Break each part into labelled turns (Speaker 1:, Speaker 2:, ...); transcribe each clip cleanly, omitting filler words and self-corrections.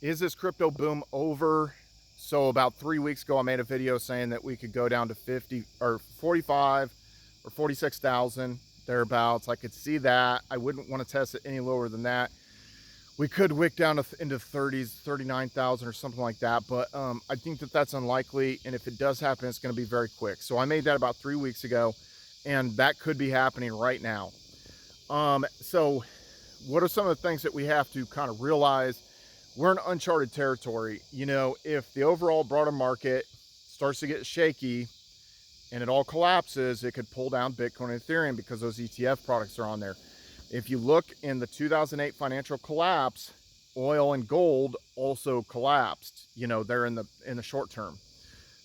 Speaker 1: Is this crypto boom over? So about 3 weeks ago, I made a video saying that we could go down to 50 or 45 or 46,000 thereabouts. I could see that. I wouldn't want to test it any lower than that. We could wick down into 30s, 39,000 or something like that. But I think that that's unlikely. And if it does happen, it's going to be very quick. So I made that about 3 weeks ago, and that could be happening right now. So what are some of the things that we have to kind of realize? We're in uncharted territory. You know, if the overall broader market starts to get shaky and it all collapses, it could pull down Bitcoin and Ethereum because those ETF products are on there. If you look in the 2008 financial collapse, oil and gold also collapsed. You know, they're in the short term.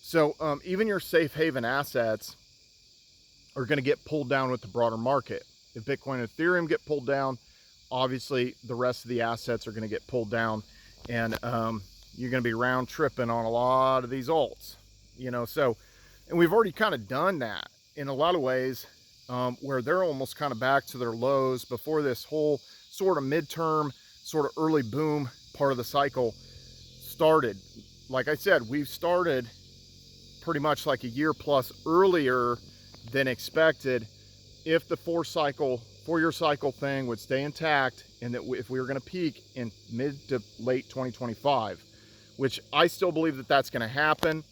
Speaker 1: So even your safe haven assets are going to get pulled down with the broader market. If Bitcoin and Ethereum get pulled down, obviously the rest of the assets are going to get pulled down, and you're going to be round tripping on a lot of these alts, you know. So, and we've already kind of done that in a lot of ways, where they're almost kind of back to their lows before this whole sort of midterm, sort of early boom part of the cycle started. Like I said, we've started pretty much like a year plus earlier than expected. If the four-year cycle thing would stay intact, and that if we were going to peak in mid to late 2025, which I still believe that that's going to happen.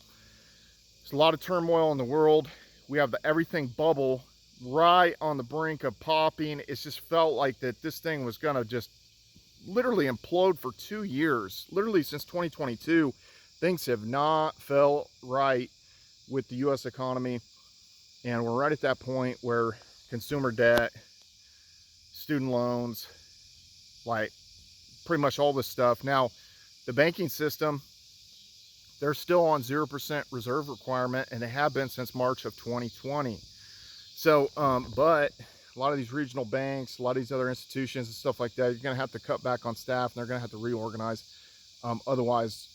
Speaker 1: There's a lot of turmoil in the world. We have the everything bubble right on the brink of popping. It's just felt like that this thing was going to just literally implode for 2 years. Literally since 2022, things have not felt right with the U.S. economy. And we're right at that point where consumer debt, student loans, like pretty much all this stuff. Now, the banking system, they're still on 0% reserve requirement, and they have been since March of 2020. So, but a lot of these regional banks, a lot of these other institutions and stuff like that, you're going to have to cut back on staff, and they're going to have to reorganize. Otherwise,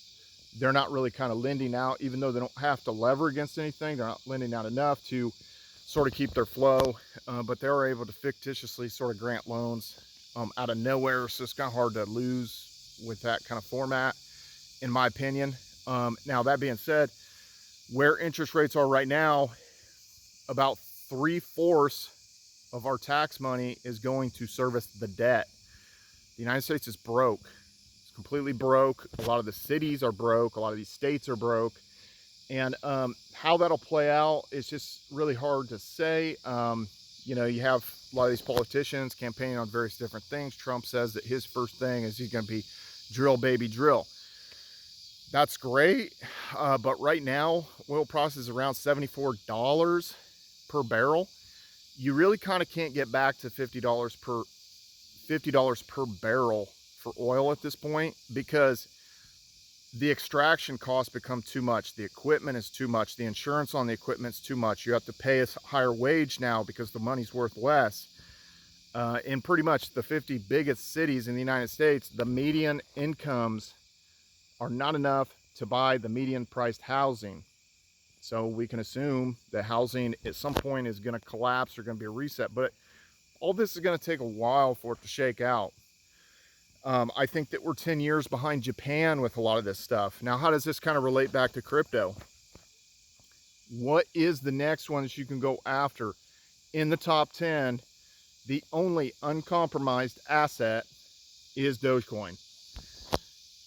Speaker 1: they're not really kind of lending out, even though they don't have to lever against anything. They're not lending out enough to sort of keep their flow, but they were able to fictitiously sort of grant loans out of nowhere. So it's kind of hard to lose with that kind of format, in my opinion. Now, that being said, where interest rates are right now, about 3/4 of our tax money is going to service the debt. The United States is broke. It's completely broke. A lot of the cities are broke. A lot of these states are broke. And how that'll play out is just really hard to say. You know, you have a lot of these politicians campaigning on various different things. Trump says that his first thing is he's going to be drill, baby, drill. That's great. But right now, oil price is around $74 per barrel. You really kind of can't get back to $50 per barrel for oil at this point, because the extraction costs become too much. The equipment is too much. The insurance on the equipment is too much. You have to pay a higher wage now because the money's worth less. In pretty much the 50 biggest cities in the United States, the median incomes are not enough to buy the median priced housing. So we can assume that housing at some point is going to collapse or going to be a reset. But all this is going to take a while for it to shake out. I think that we're 10 years behind Japan with a lot of this stuff. Now, how does this kind of relate back to crypto? What is the next one that you can go after? In the top 10, the only uncompromised asset is Dogecoin.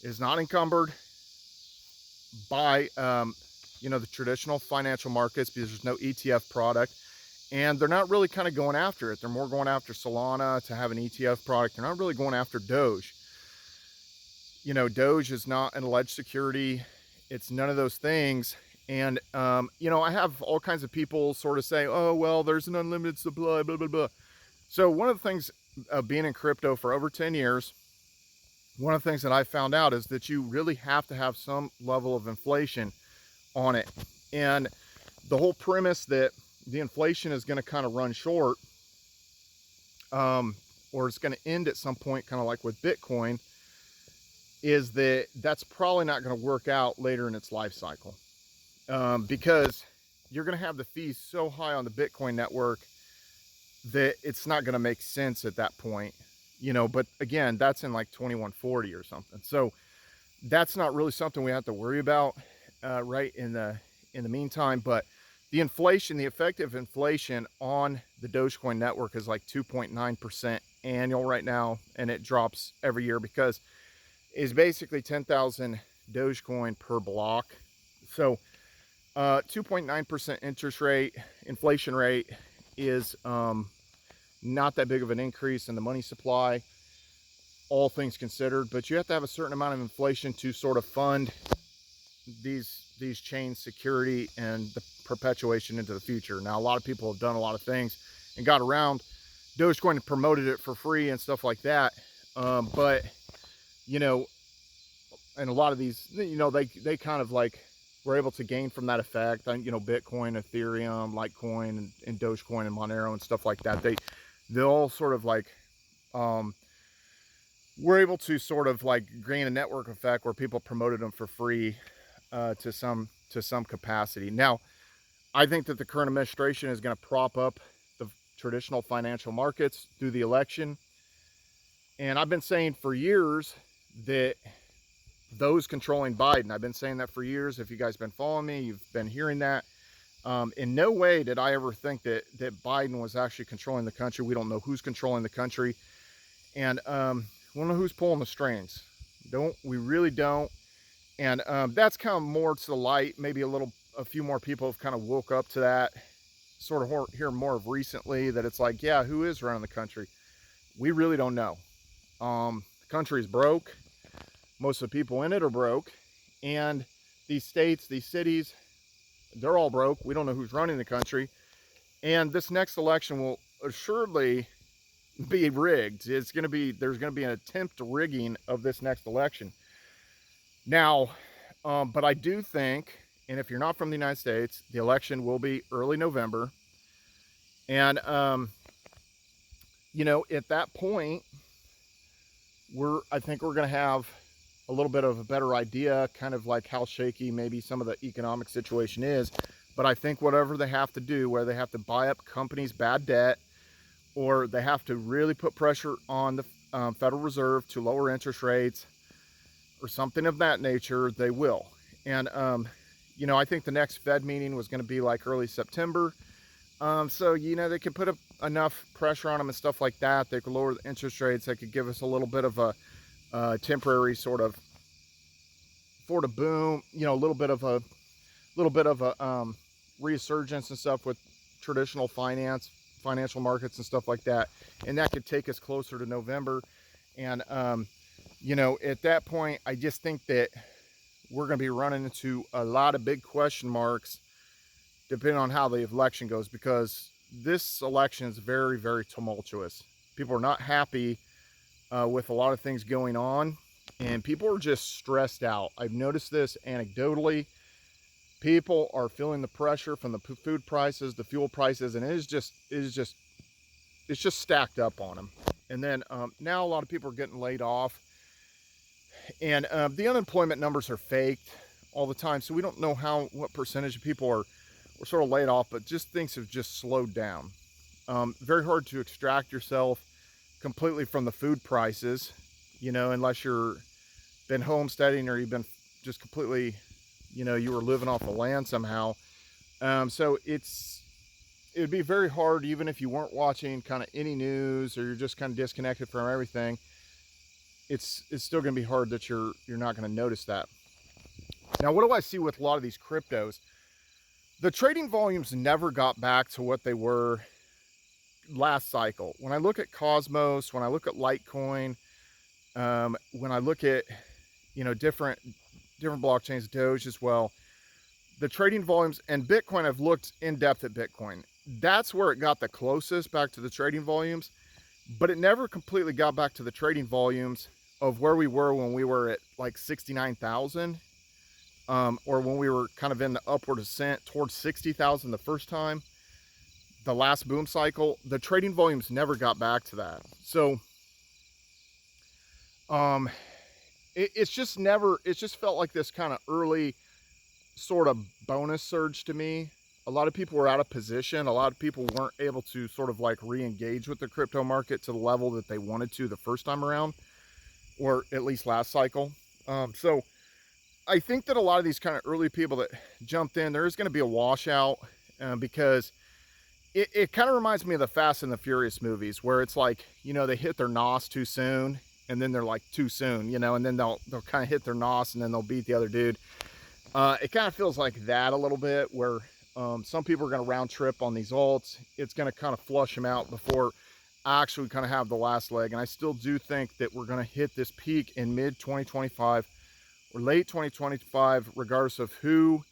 Speaker 1: It is not encumbered by you know, the traditional financial markets, because there's no ETF product, and they're not really kind of going after it. They're more going after Solana to have an ETF product. They're not really going after Doge. You know, Doge is not an alleged security. It's none of those things. And you know, I have all kinds of people sort of say, oh, well, there's an unlimited supply, blah, blah, blah. So one of the things of being in crypto for over 10 years, one of the things that I found out is that you really have to have some level of inflation on it. And the whole premise that the inflation is going to kind of run short, or it's going to end at some point, kind of like with Bitcoin, is that that's probably not going to work out later in its life cycle, because you're going to have the fees so high on the Bitcoin network that it's not going to make sense at that point, you know. But again, that's in like 2140 or something. So that's not really something we have to worry about right in the meantime. But the inflation, the effective inflation on the Dogecoin network is like 2.9% annual right now, and it drops every year because it's basically 10,000 Dogecoin per block. So 2.9% interest rate, inflation rate is not that big of an increase in the money supply, all things considered, but you have to have a certain amount of inflation to sort of fund these chain security and the perpetuation into the future. Now, a lot of people have done a lot of things and got around Dogecoin and promoted it for free and stuff like that. But, you know, and a lot of these, you know, they kind of like were able to gain from that effect. And, you know, Bitcoin, Ethereum, Litecoin, and Dogecoin and Monero and stuff like that. They all sort of like, we're able to sort of like gain a network effect where people promoted them for free to some capacity. Now, I think that the current administration is going to prop up the traditional financial markets through the election. And I've been saying for years that those controlling Biden, I've been saying that for years. If you guys have been following me, you've been hearing that. In no way did I ever think that Biden was actually controlling the country. We don't know who's controlling the country. And we don't know who's pulling the strings. We really don't. And that's come more to the light. Maybe a few more people have kind of woke up to that. Sort of hear more of recently that it's like, yeah, who is running the country? We really don't know. The country is broke. Most of the people in it are broke. And these states, these cities, they're all broke. We don't know who's running the country. And this next election will assuredly be rigged. There's going to be an attempt to rigging of this next election. Now, but I do think, and if you're not from the United States, the election will be early November. And, you know, at that point, I think we're going to have a little bit of a better idea, kind of like how shaky maybe some of the economic situation is. But I think whatever they have to do, where they have to buy up companies' bad debt, or they have to really put pressure on the Federal Reserve to lower interest rates or something of that nature, they will. And, you know, I think the next Fed meeting was going to be like early September. So, you know, they could put up enough pressure on them and stuff like that. They could lower the interest rates. They could give us a little bit of a temporary sort of boom, you know, a little bit of a resurgence and stuff with traditional financial markets and stuff like that. And that could take us closer to November. And, you know, at that point, I just think that we're going to be running into a lot of big question marks depending on how the election goes, because this election is very, very tumultuous. People are not happy with a lot of things going on, and people are just stressed out. I've noticed this anecdotally. People are feeling the pressure from the food prices, the fuel prices, and it's just stacked up on them. And then now a lot of people are getting laid off, and the unemployment numbers are faked all the time, so we don't know what percentage of people are sort of laid off, but just things have just slowed down. Very hard to extract yourself completely from the food prices, you know, unless you're been homesteading or you've been just completely, you know, you were living off the land somehow. So it'd be very hard, even if you weren't watching kind of any news or you're just kind of disconnected from everything. It's still going to be hard that you're not going to notice that. Now, what do I see with a lot of these cryptos? The trading volumes never got back to what they were last cycle. When I look at Cosmos, when I look at Litecoin, when I look at, you know, different blockchains, Doge as well, the trading volumes, and Bitcoin, I've looked in depth at Bitcoin. That's where it got the closest back to the trading volumes, but it never completely got back to the trading volumes of where we were when we were at like 69,000. Or when we were kind of in the upward ascent towards 60,000 the first time, the last boom cycle. The trading volumes never got back to that. So it's just felt like this kind of early sort of bonus surge to me. A lot of people were out of position. A lot of people weren't able to sort of like re-engage with the crypto market to the level that they wanted to the first time around, or at least last cycle. So I think that a lot of these kind of early people that jumped in, there is going to be a washout because it kind of reminds me of the Fast and the Furious movies, where it's like, you know, they hit their nos too soon, and then they're like too soon, you know, and then they'll kind of hit their nos, and then they'll beat the other dude. It kind of feels like that a little bit, where some people are going to round trip on these alts. It's going to kind of flush them out before actually kind of have the last leg. And I still do think that we're going to hit this peak in mid 2025 or late 2025, regardless of who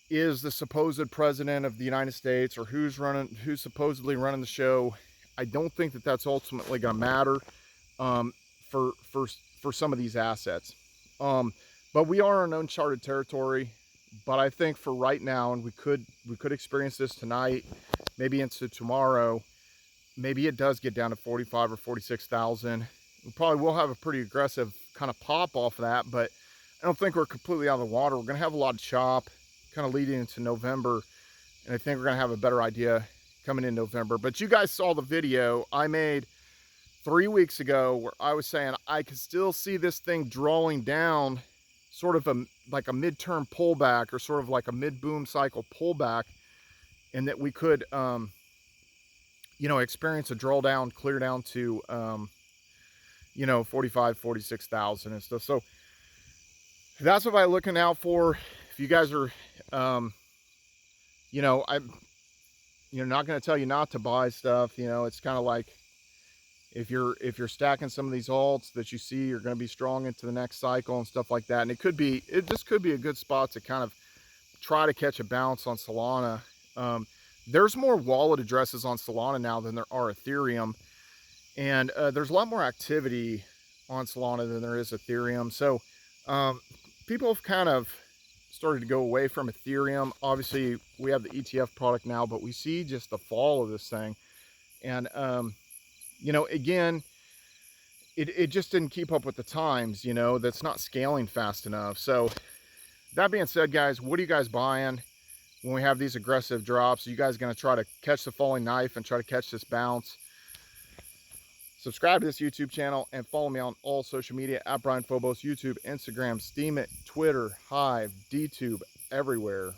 Speaker 1: is the supposed president of the United States or who's supposedly running the show. I don't think that that's ultimately going to matter for some of these assets. But we are in uncharted territory. But I think for right now, and we could experience this tonight, maybe into tomorrow. Maybe it does get down to 45 or 46,000. We probably will have a pretty aggressive kind of pop off of that, but I don't think we're completely out of the water. We're going to have a lot of chop kind of leading into November, and I think we're going to have a better idea coming in November. But you guys saw the video I made 3 weeks ago where I was saying I could still see this thing drawing down, sort of like a midterm pullback or sort of like a mid-boom cycle pullback, and that we could you know, experience a drawdown, clear down to you know, 45, 46,000 and stuff. So that's what I'm looking out for. If you guys are you know, I'm not going to tell you not to buy stuff. You know, it's kind of like if you're stacking some of these alts that you see are going to be strong into the next cycle and stuff like that. And this could be a good spot to kind of try to catch a bounce on Solana. There's more wallet addresses on Solana now than there are Ethereum, and there's a lot more activity on Solana than there is Ethereum. So people have kind of started to go away from Ethereum. Obviously, we have the ETF product now, but we see just the fall of this thing. And you know, again, it just didn't keep up with the times. You know, that's not scaling fast enough. So that being said, guys, what are you guys buying when we have these aggressive drops? Are you guys going to try to catch the falling knife and try to catch this bounce? Subscribe to this YouTube channel and follow me on all social media at Brian Phobos, YouTube, Instagram, Steemit, Twitter, Hive, DTube, everywhere.